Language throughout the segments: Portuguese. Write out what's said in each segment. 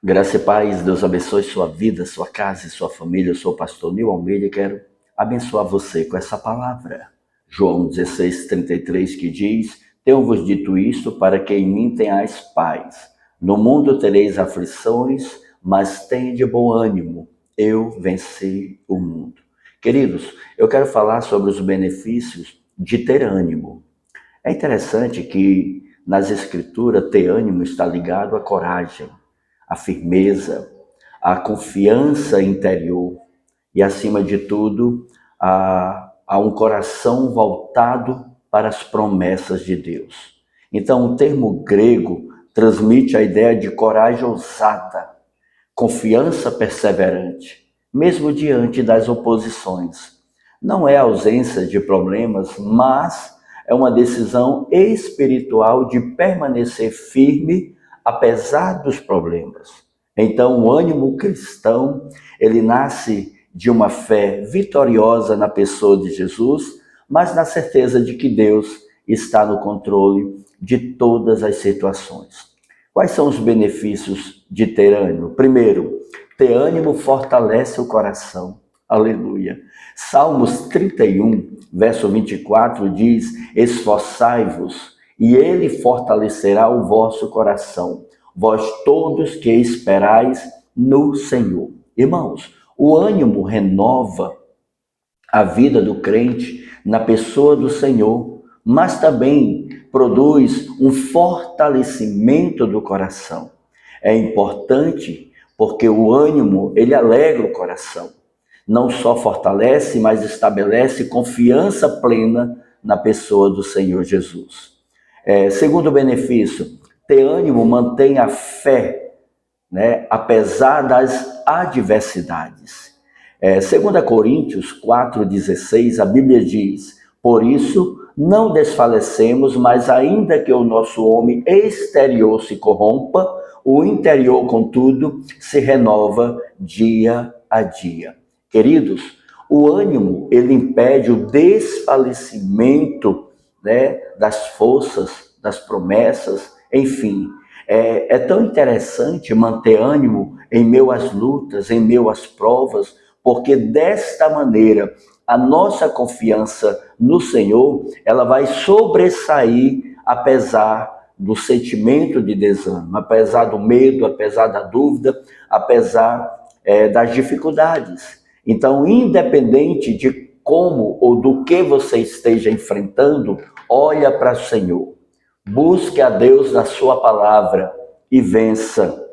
Graça e paz, Deus abençoe sua vida, sua casa e sua família. Eu sou o pastor Nil Almeida e quero abençoar você com essa palavra. João 16:33, que diz: Tenho-vos dito isto para que em mim tenhais paz. No mundo tereis aflições, mas tende bom ânimo. Eu venci o mundo. Queridos, eu quero falar sobre os benefícios de ter ânimo. É interessante que nas Escrituras ter ânimo está ligado à coragem, à firmeza, à confiança interior e, acima de tudo, a um coração voltado para as promessas de Deus. Então, o termo grego transmite a ideia de coragem ousada, confiança perseverante, mesmo diante das oposições. Não é ausência de problemas, mas é uma decisão espiritual de permanecer firme apesar dos problemas. Então, o ânimo cristão, ele nasce de uma fé vitoriosa na pessoa de Jesus, mas na certeza de que Deus está no controle de todas as situações. Quais são os benefícios de ter ânimo? Primeiro, ter ânimo fortalece o coração. Aleluia. Salmos 31, verso 24 diz: Esforçai-vos, e ele fortalecerá o vosso coração, vós todos que esperais no Senhor. Irmãos, o ânimo renova a vida do crente na pessoa do Senhor, mas também produz um fortalecimento do coração. É importante porque o ânimo, ele alegra o coração. Não só fortalece, mas estabelece confiança plena na pessoa do Senhor Jesus. Segundo benefício, ter ânimo mantém a fé, apesar das adversidades. 2 Coríntios 4,16, a Bíblia diz: Por isso não desfalecemos, mas ainda que o nosso homem exterior se corrompa, o interior, contudo, se renova dia a dia. Queridos, o ânimo, ele impede o desfalecimento, das forças, das promessas, enfim. É tão interessante manter ânimo em meio às lutas, em meio às provas, porque desta maneira a nossa confiança no Senhor, ela vai sobressair apesar do sentimento de desânimo, apesar do medo, apesar da dúvida, apesar das dificuldades. Então, independente de como ou do que você esteja enfrentando, olha para o Senhor. Busque a Deus na sua palavra e vença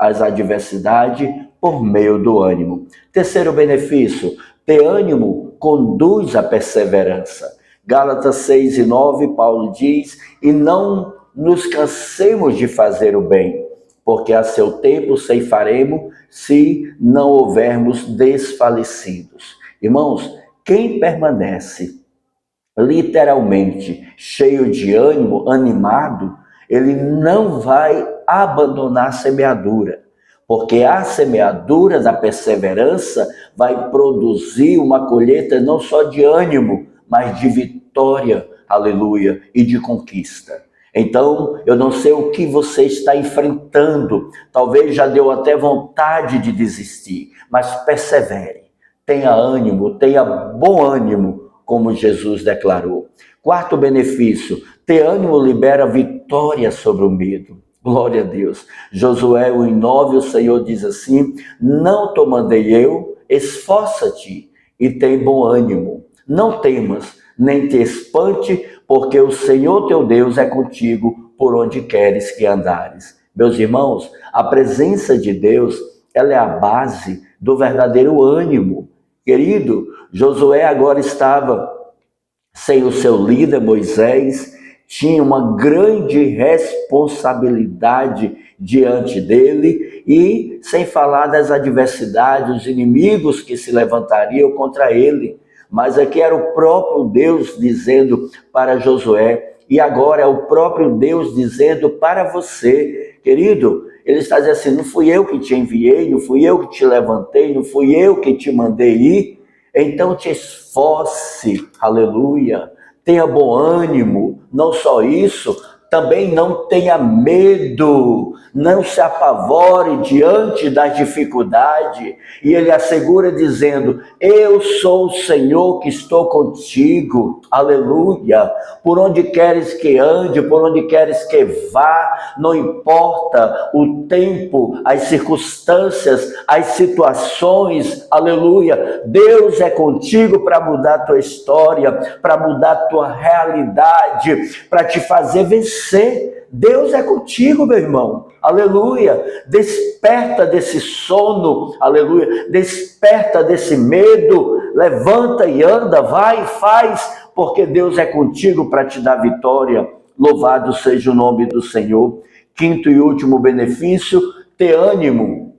as adversidades por meio do ânimo. Terceiro benefício, ter ânimo conduz à perseverança. Gálatas 6:9, Paulo diz: E não nos cansemos de fazer o bem, porque a seu tempo ceifaremos se não houvermos desfalecidos. Irmãos, quem permanece literalmente cheio de ânimo, animado, ele não vai abandonar a semeadura, porque a semeadura da perseverança vai produzir uma colheita não só de ânimo, mas de vitória, aleluia, e de conquista. Então, eu não sei o que você está enfrentando, talvez já deu até vontade de desistir, mas persevere, tenha ânimo, tenha bom ânimo, como Jesus declarou. Quarto benefício, ter ânimo libera vitória sobre o medo. Glória a Deus. Josué 1:9, o Senhor diz assim: Não te mandei eu, esforça-te e tem bom ânimo. Não temas, nem te espante, porque o Senhor teu Deus é contigo por onde queres que andares. Meus irmãos, a presença de Deus, ela é a base do verdadeiro ânimo. Querido, Josué agora estava sem o seu líder Moisés, tinha uma grande responsabilidade diante dele e sem falar das adversidades, os inimigos que se levantariam contra ele. Mas aqui era o próprio Deus dizendo para Josué, e agora é o próprio Deus dizendo para você, querido. Ele está dizendo assim: não fui eu que te enviei, não fui eu que te levantei, não fui eu que te mandei ir. Então te esforce, aleluia, tenha bom ânimo. Não só isso, Também não tenha medo, não se apavore diante da dificuldade. E ele assegura dizendo: eu sou o Senhor que estou contigo, aleluia. Por onde queres que ande, por onde queres que vá, não importa o tempo, as circunstâncias, as situações, aleluia. Deus é contigo para mudar a tua história, para mudar a tua realidade, para te fazer vencer. Deus é contigo, meu irmão, aleluia. Desperta desse sono, aleluia. Desperta desse medo, levanta e anda, vai e faz, porque Deus é contigo para te dar vitória. Louvado seja o nome do Senhor. Quinto e último benefício: ter ânimo.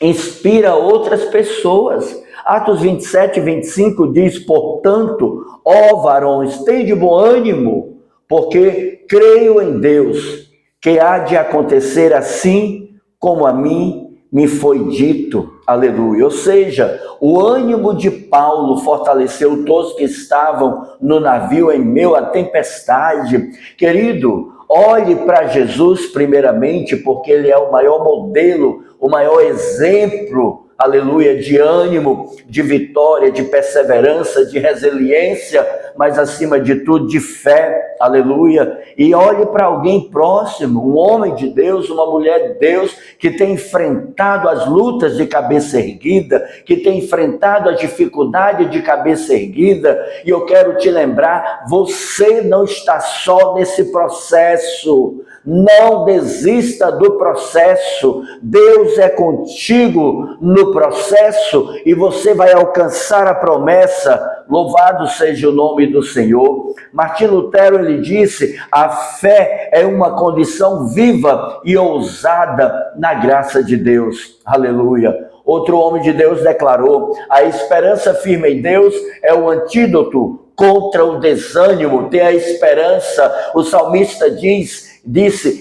Inspira outras pessoas. Atos 27 e 25 diz: portanto, ó varões, tende bom ânimo, porque creio em Deus, que há de acontecer assim como a mim me foi dito. Aleluia. Ou seja, o ânimo de Paulo fortaleceu todos que estavam no navio em meio à tempestade. Querido, olhe para Jesus primeiramente, porque ele é o maior modelo, o maior exemplo, aleluia, de ânimo, de vitória, de perseverança, de resiliência, mas acima de tudo de fé, aleluia. E olhe para alguém próximo, um homem de Deus, uma mulher de Deus, que tem enfrentado as lutas de cabeça erguida, que tem enfrentado a dificuldade de cabeça erguida. E eu quero te lembrar, você não está só nesse processo. Não desista do processo. Deus é contigo no processo e você vai alcançar a promessa. Louvado seja o nome do Senhor. Martim Lutero, ele disse: a fé é uma condição viva e ousada na graça de Deus. Aleluia. Outro homem de Deus declarou: a esperança firme em Deus é o antídoto contra o desânimo. Ter a esperança. O salmista disse: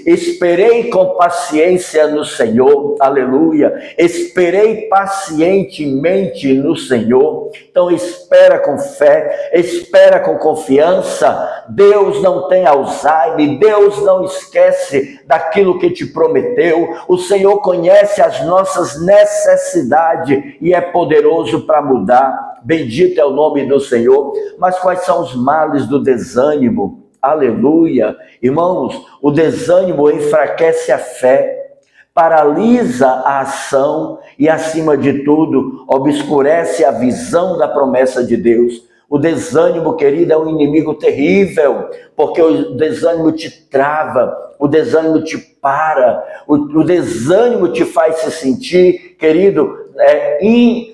esperei com paciência no Senhor, aleluia. Esperei pacientemente no Senhor. Então espera com fé, espera com confiança. Deus não tem Alzheimer, Deus não esquece daquilo que te prometeu. O Senhor conhece as nossas necessidades e é poderoso para mudar. Bendito é o nome do Senhor. Mas quais são os males do desânimo? Aleluia. Irmãos, o desânimo enfraquece a fé, paralisa a ação e, acima de tudo, obscurece a visão da promessa de Deus. O desânimo, querido, é um inimigo terrível, porque o desânimo te trava, o desânimo te para, o desânimo te faz se sentir, querido,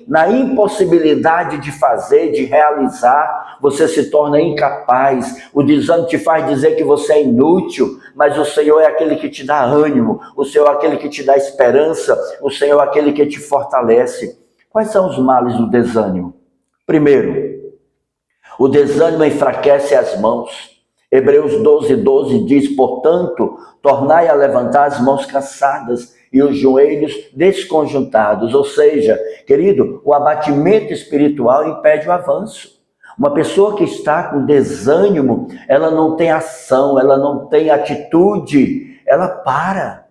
na impossibilidade de fazer, de realizar. Você se torna incapaz. O desânimo te faz dizer que você é inútil, mas o Senhor é aquele que te dá ânimo, o Senhor é aquele que te dá esperança, o Senhor é aquele que te fortalece. Quais são os males do desânimo? Primeiro, o desânimo enfraquece as mãos. Hebreus 12:12 diz: portanto, tornai a levantar as mãos cansadas e os joelhos desconjuntados. Ou seja, querido, o abatimento espiritual impede o avanço. Uma pessoa que está com desânimo, ela não tem ação, ela não tem atitude, ela para,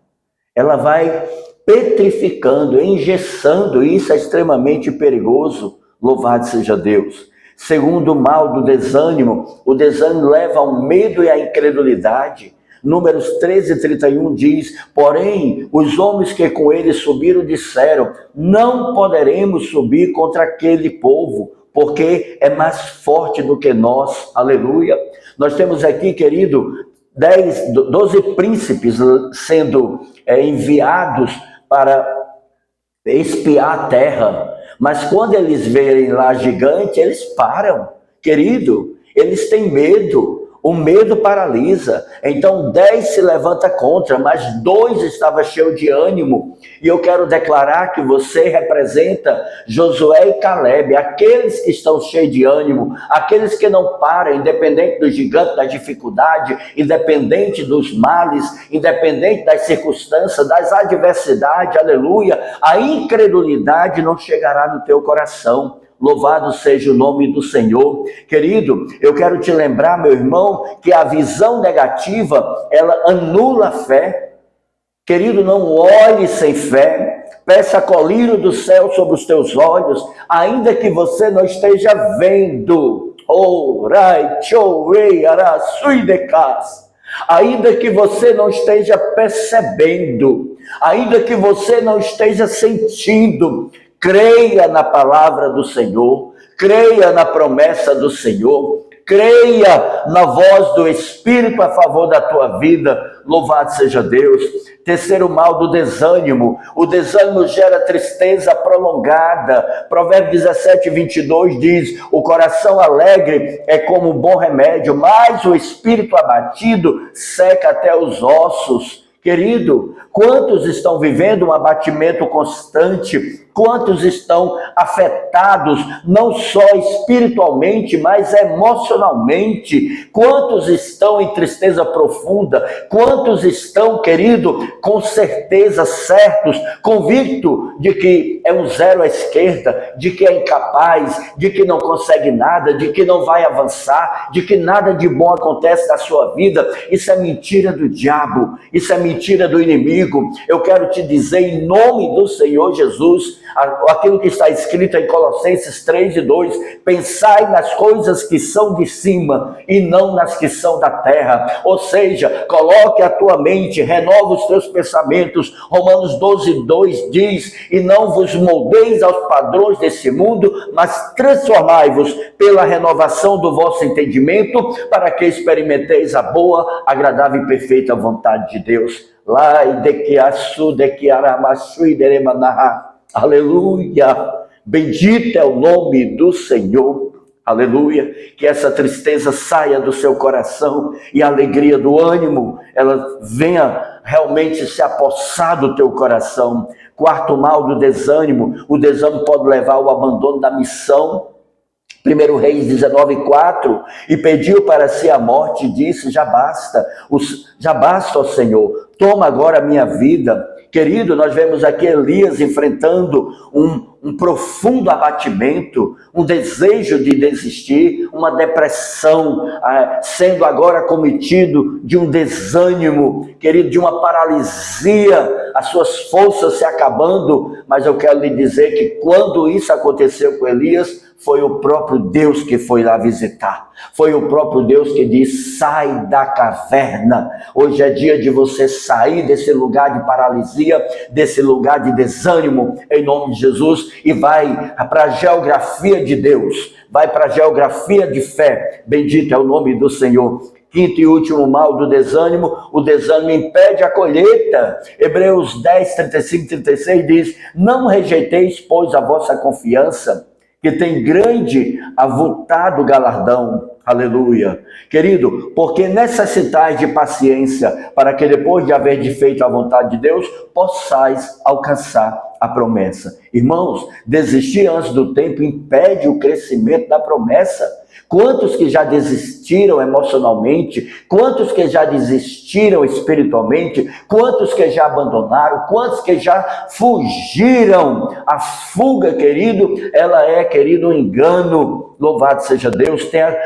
ela vai petrificando, engessando, e isso é extremamente perigoso. Louvado seja Deus. Segundo o mal do desânimo, o desânimo leva ao medo e à incredulidade. Números 13:31 diz: porém, os homens que com ele subiram disseram: não poderemos subir contra aquele povo, porque é mais forte do que nós. Aleluia. Nós temos aqui, querido, 12 príncipes sendo enviados para espiar a terra. Mas quando eles verem lá gigante, eles param. Querido, eles têm medo. O medo paralisa. Então 10 se levanta contra, mas 2 estavam cheios de ânimo. E eu quero declarar que você representa Josué e Caleb, aqueles que estão cheios de ânimo, aqueles que não param, independente do gigante, da dificuldade, independente dos males, independente das circunstâncias, das adversidades, aleluia. A incredulidade não chegará no teu coração. Louvado seja o nome do Senhor. Querido, eu quero te lembrar, meu irmão, que a visão negativa, ela anula a fé. Querido, não olhe sem fé. Peça colírio do céu sobre os teus olhos, ainda que você não esteja vendo. Ainda que você não esteja percebendo, ainda que você não esteja sentindo, creia na palavra do Senhor, creia na promessa do Senhor, creia na voz do Espírito a favor da tua vida. Louvado seja Deus. Terceiro mal do desânimo. O desânimo gera tristeza prolongada. Provérbios 17, 22 diz: o coração alegre é como um bom remédio, mas o espírito abatido seca até os ossos. Querido, quantos estão vivendo um abatimento constante? Quantos estão afetados, não só espiritualmente, mas emocionalmente? Quantos estão em tristeza profunda? Quantos estão, querido, com certeza, certos, convictos de que é um zero à esquerda, de que é incapaz, de que não consegue nada, de que não vai avançar, de que nada de bom acontece na sua vida? Isso é mentira do diabo, isso é mentira do inimigo. Eu quero te dizer, em nome do Senhor Jesus, aquilo que está escrito em Colossenses 3:2, pensai nas coisas que são de cima e não nas que são da terra. Ou seja, coloque a tua mente, renova os teus pensamentos. Romanos 12:2 diz: e não vos moldeis aos padrões desse mundo, mas transformai-vos pela renovação do vosso entendimento, para que experimenteis a boa, agradável e perfeita vontade de Deus. Aleluia, bendito é o nome do Senhor, aleluia. Que essa tristeza saia do seu coração e a alegria do ânimo, ela venha realmente se apossar do teu coração. Quarto mal do desânimo, o desânimo pode levar ao abandono da missão. 1 Reis 19:4, e pediu para si a morte e disse: já basta, ó Senhor, toma agora a minha vida. Querido, nós vemos aqui Elias enfrentando um profundo abatimento, um desejo de desistir, uma depressão, sendo agora cometido de um desânimo, querido, de uma paralisia, as suas forças se acabando. Mas eu quero lhe dizer que quando isso aconteceu com Elias, foi o próprio Deus que foi lá visitar. Foi o próprio Deus que diz: sai da caverna. Hoje é dia de você sair desse lugar de paralisia, desse lugar de desânimo, em nome de Jesus, e vai para a geografia de Deus, vai para a geografia de fé. Bendito é o nome do Senhor. Quinto e último mal do desânimo: o desânimo impede a colheita. Hebreus 10, 35 e 36 diz: não rejeiteis, pois, a vossa confiança, que tem grande avultado galardão. Aleluia. Querido, porque necessitais de paciência, para que depois de haver feito a vontade de Deus, possais alcançar a promessa. Irmãos, desistir antes do tempo impede o crescimento da promessa. Quantos que já desistiram emocionalmente? Quantos que já desistiram espiritualmente? Quantos que já abandonaram? Quantos que já fugiram? A fuga, querido, ela é, querido, um engano. Louvado seja Deus. Tenha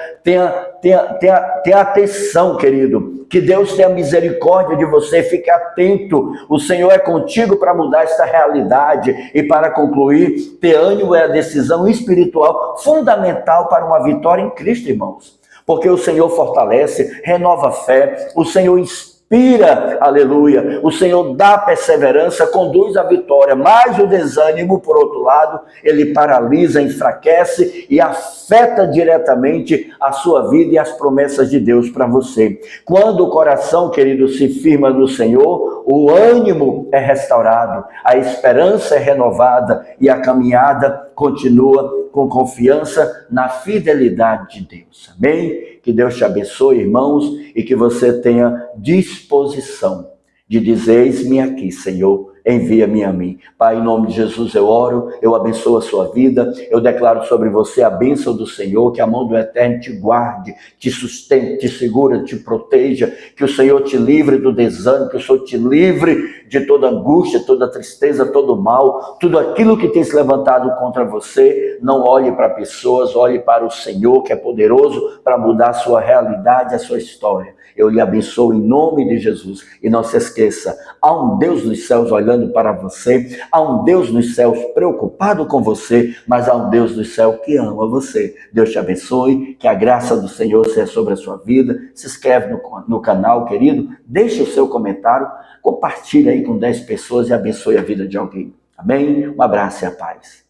atenção, querido. Que Deus tenha misericórdia de você. Fique atento. O Senhor é contigo para mudar esta realidade. E para concluir, ter ânimo é a decisão espiritual fundamental para uma vitória em Cristo, irmãos. Porque o Senhor fortalece, renova a fé, o Senhor inspira, aleluia, o Senhor dá perseverança, conduz à vitória. Mas o desânimo, por outro lado, ele paralisa, enfraquece e afeta diretamente a sua vida e as promessas de Deus para você. Quando o coração, querido, se firma no Senhor, o ânimo é restaurado, a esperança é renovada e a caminhada continua com confiança na fidelidade de Deus. Amém? Que Deus te abençoe, irmãos, e que você tenha disposição de dizer: eis-me aqui, Senhor, envia-me a mim. Pai, em nome de Jesus eu oro, eu abençoo a sua vida, eu declaro sobre você a bênção do Senhor, que a mão do Eterno te guarde, te sustente, te segura, te proteja, que o Senhor te livre do desânimo, que o Senhor te livre de toda angústia, toda tristeza, todo mal, tudo aquilo que tem se levantado contra você. Não olhe para pessoas, olhe para o Senhor, que é poderoso para mudar a sua realidade, a sua história. Eu lhe abençoo em nome de Jesus. E não se esqueça, há um Deus nos céus olhando para você, há um Deus nos céus preocupado com você, mas há um Deus do céu que ama você. Deus te abençoe, que a graça do Senhor seja sobre a sua vida. Se inscreve no canal, querido, deixe o seu comentário, compartilhe aí com 10 pessoas e abençoe a vida de alguém. Amém? Um abraço e a paz.